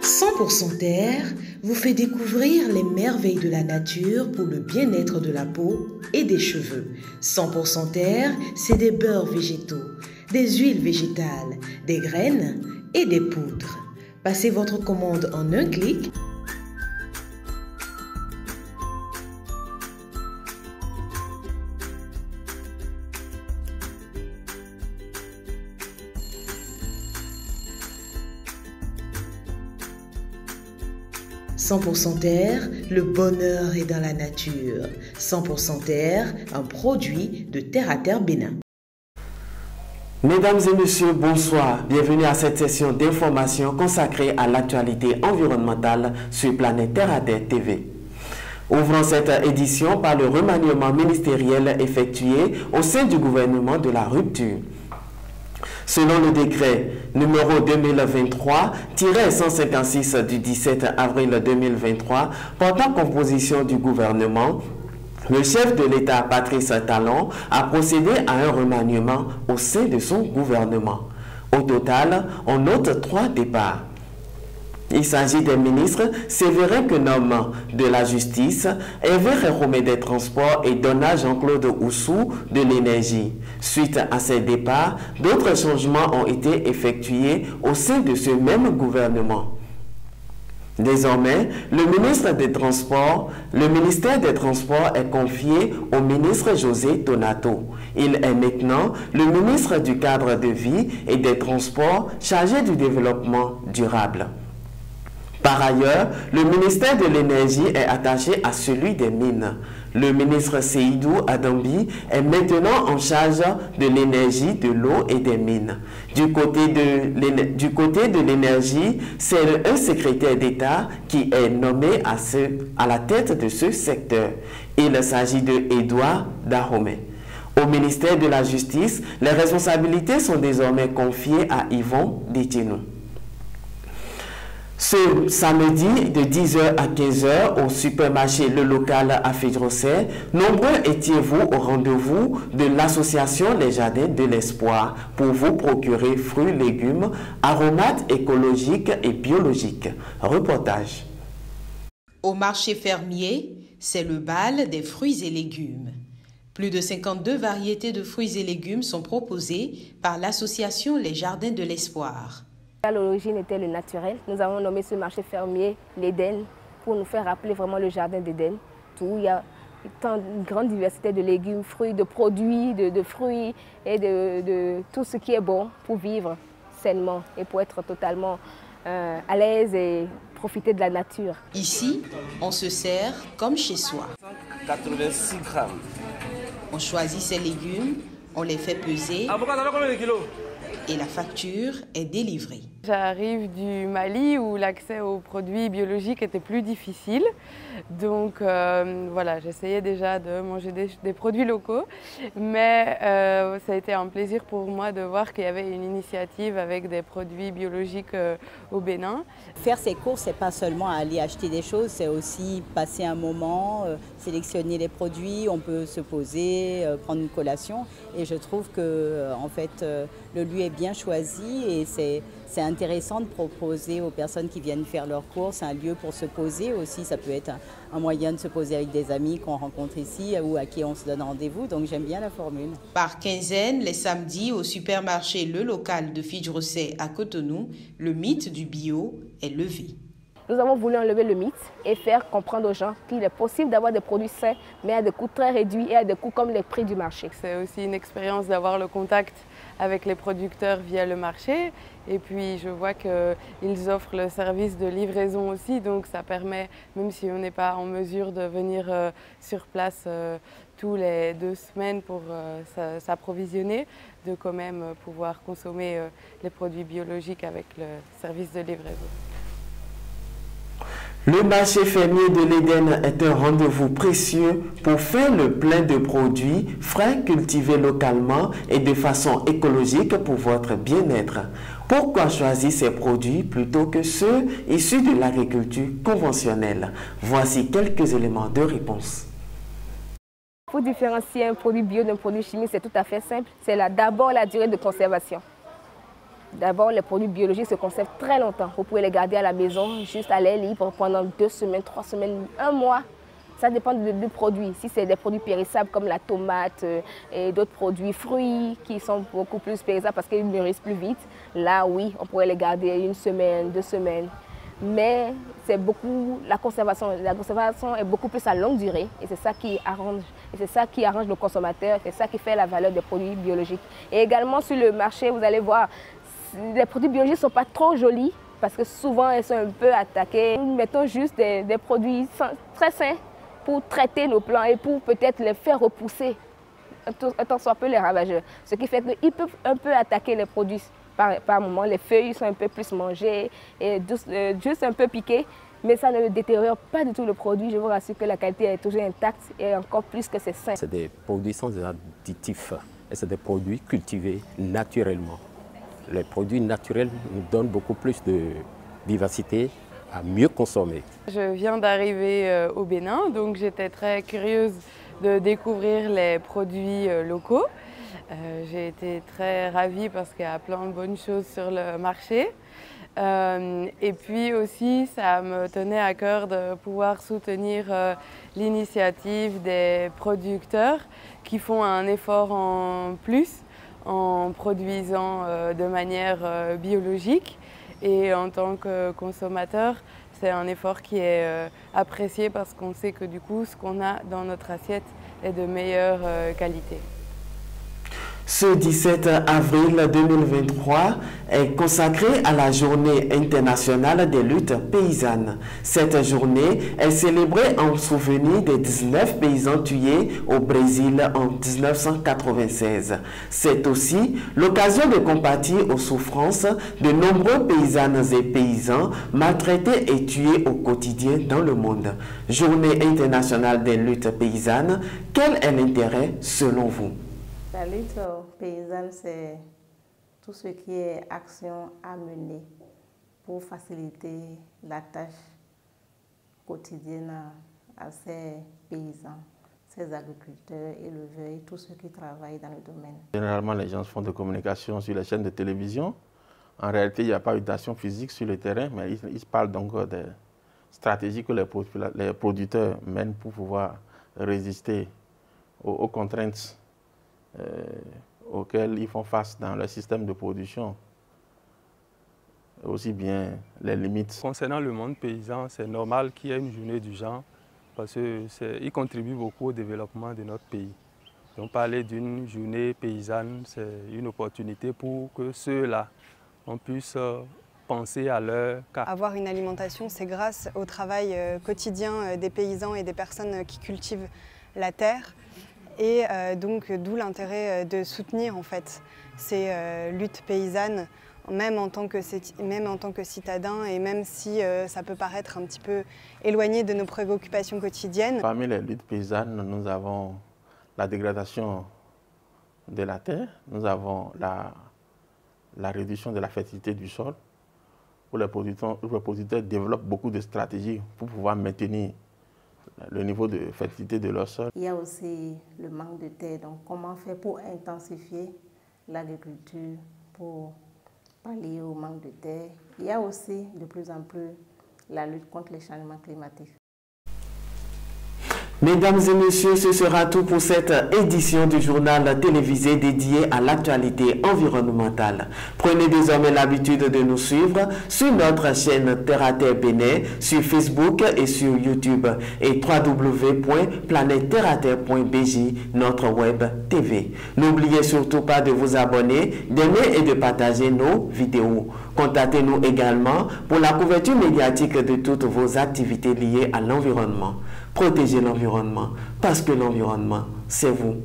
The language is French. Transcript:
100% Terre vous fait découvrir les merveilles de la nature pour le bien-être de la peau et des cheveux. 100% Terre, c'est des beurres végétaux, des huiles végétales, des graines et des poudres. Passez votre commande en un clic. « 100% Terre, le bonheur est dans la nature. 100% Terre, un produit de Terre à Terre Bénin. » Mesdames et messieurs, bonsoir. Bienvenue à cette session d'information consacrée à l'actualité environnementale sur Planète Terre à Terre TV. Ouvrons cette édition par le remaniement ministériel effectué au sein du gouvernement de la rupture. Selon le décret numéro 2023-156 du 17 avril 2023 portant composition du gouvernement, le chef de l'État, Patrice Talon, a procédé à un remaniement au sein de son gouvernement. Au total, on note 3 départs. Il s'agit des ministres Séverin Quenom de la Justice, Hervé Réroumé des Transports et Donald Jean-Claude Oussou de l'Énergie. Suite à ces départs, d'autres changements ont été effectués au sein de ce même gouvernement. Désormais, le ministère des Transports est confié au ministre José Donato. Il est maintenant le ministre du Cadre de vie et des Transports chargé du développement durable. Par ailleurs, le ministère de l'Énergie est attaché à celui des Mines. Le ministre Seydou Adambi est maintenant en charge de l'énergie, de l'eau et des mines. Du côté de l'énergie, c'est un secrétaire d'État qui est nommé à la tête de ce secteur. Il s'agit de Edouard Dahomey. Au ministère de la Justice, les responsabilités sont désormais confiées à Yvon Détinou. Ce samedi de 10h à 15h au supermarché Le Local à Fidrosset, nombreux étiez-vous au rendez-vous de l'association Les Jardins de l'Espoir pour vous procurer fruits, légumes, aromates écologiques et biologiques. Reportage. Au marché fermier, c'est le bal des fruits et légumes. Plus de 52 variétés de fruits et légumes sont proposées par l'association Les Jardins de l'Espoir. À l'origine était le naturel. Nous avons nommé ce marché fermier l'Éden pour nous faire rappeler vraiment le jardin d'Éden. Il y a une grande diversité de légumes, fruits, de produits, de fruits et de tout ce qui est bon pour vivre sainement et pour être totalement à l'aise et profiter de la nature. Ici, on se sert comme chez soi. 86 grammes. On choisit ses légumes, on les fait peser. Avocat, ça fait combien de kilos? Et la facture est délivrée. J'arrive du Mali où l'accès aux produits biologiques était plus difficile. Donc voilà, j'essayais déjà de manger des produits locaux. Mais ça a été un plaisir pour moi de voir qu'il y avait une initiative avec des produits biologiques au Bénin. Faire ses courses, c'est pas seulement aller acheter des choses, c'est aussi passer un moment, sélectionner les produits, on peut se poser, prendre une collation. Et je trouve que en fait, le lieu est bien choisi et c'est intéressant de proposer aux personnes qui viennent faire leurs courses un lieu pour se poser aussi. Ça peut être un moyen de se poser avec des amis qu'on rencontre ici ou à qui on se donne rendez-vous. Donc j'aime bien la formule. Par quinzaine, les samedis au supermarché Le Local de Fidrosset à Cotonou, le mythe du bio est levé. Nous avons voulu enlever le mythe et faire comprendre aux gens qu'il est possible d'avoir des produits sains, mais à des coûts très réduits et à des coûts comme les prix du marché. C'est aussi une expérience d'avoir le contact avec les producteurs via le marché. Et puis je vois qu'ils offrent le service de livraison aussi, donc ça permet, même si on n'est pas en mesure de venir sur place tous les 2 semaines pour s'approvisionner, de quand même pouvoir consommer les produits biologiques avec le service de livraison. Le marché fermier de l'Éden est un rendez-vous précieux pour faire le plein de produits frais cultivés localement et de façon écologique pour votre bien-être. Pourquoi choisir ces produits plutôt que ceux issus de l'agriculture conventionnelle? Voici quelques éléments de réponse. Pour différencier un produit bio d'un produit chimique, c'est tout à fait simple. C'est d'abord la durée de conservation. D'abord, les produits biologiques se conservent très longtemps. Vous pouvez les garder à la maison, juste à l'air libre, pendant 2 semaines, 3 semaines, 1 mois. Ça dépend du produit. Si c'est des produits périssables comme la tomate et d'autres produits, fruits qui sont beaucoup plus périssables parce qu'ils mûrissent plus vite, là oui, on pourrait les garder 1 semaine, 2 semaines. Mais c'est beaucoup, la conservation est beaucoup plus à longue durée et c'est ça qui arrange le consommateur, c'est ça qui fait la valeur des produits biologiques. Et également sur le marché, vous allez voir, les produits biologiques ne sont pas trop jolis parce que souvent ils sont un peu attaqués. Nous mettons juste des produits très sains pour traiter nos plants et pour peut-être les faire repousser, tant soit peu les ravageurs. Ce qui fait qu'ils peuvent un peu attaquer les produits par moment. Les feuilles sont un peu plus mangées et juste un peu piquées, mais ça ne détériore pas du tout le produit. Je vous rassure que la qualité est toujours intacte et encore plus que c'est sain. C'est des produits sans additifs et c'est des produits cultivés naturellement. Les produits naturels nous donnent beaucoup plus de vivacité à mieux consommer. Je viens d'arriver au Bénin, donc j'étais très curieuse de découvrir les produits locaux. J'ai été très ravie parce qu'il y a plein de bonnes choses sur le marché. Et puis aussi, ça me tenait à cœur de pouvoir soutenir l'initiative des producteurs qui font un effort en plus en produisant de manière biologique. Et en tant que consommateur, c'est un effort qui est apprécié parce qu'on sait que du coup, ce qu'on a dans notre assiette est de meilleure qualité. Ce 17 avril 2023 est consacré à la Journée internationale des luttes paysannes. Cette journée est célébrée en souvenir des 19 paysans tués au Brésil en 1996. C'est aussi l'occasion de compatir aux souffrances de nombreux paysannes et paysans maltraités et tués au quotidien dans le monde. Journée internationale des luttes paysannes, quel est l'intérêt selon vous? La lutte paysanne, c'est tout ce qui est action à mener pour faciliter la tâche quotidienne à ces paysans, ces agriculteurs, éleveurs et tous ceux qui travaillent dans le domaine. Généralement, les gens font de communication sur les chaînes de télévision. En réalité, il n'y a pas eu d'action physique sur le terrain, mais ils parlent donc des stratégies que les producteurs mènent pour pouvoir résister aux contraintes auxquels ils font face dans leur système de production, aussi bien les limites. Concernant le monde paysan, c'est normal qu'il y ait une journée du genre parce qu'il contribue beaucoup au développement de notre pays. Donc parler d'une journée paysanne, c'est une opportunité pour que ceux-là, on puisse penser à leur cas. Avoir une alimentation, c'est grâce au travail quotidien des paysans et des personnes qui cultivent la terre. Et donc d'où l'intérêt de soutenir en fait ces luttes paysannes, même en tant que citadin et même si ça peut paraître un petit peu éloigné de nos préoccupations quotidiennes. Parmi les luttes paysannes, nous avons la dégradation de la terre, nous avons la réduction de la fertilité du sol, où les producteurs développent beaucoup de stratégies pour pouvoir maintenir le niveau de fertilité de leur sol. Il y a aussi le manque de terre. Donc, comment faire pour intensifier l'agriculture, pour pallier au manque de terre. Il y a aussi de plus en plus la lutte contre les changements climatiques. Mesdames et messieurs, ce sera tout pour cette édition du journal télévisé dédié à l'actualité environnementale. Prenez désormais l'habitude de nous suivre sur notre chaîne Terre à Terre Bénin, sur Facebook et sur YouTube et www.planetterraterre.bj, notre web TV. N'oubliez surtout pas de vous abonner, d'aimer et de partager nos vidéos. Contactez-nous également pour la couverture médiatique de toutes vos activités liées à l'environnement. Protégez l'environnement, parce que l'environnement, c'est vous.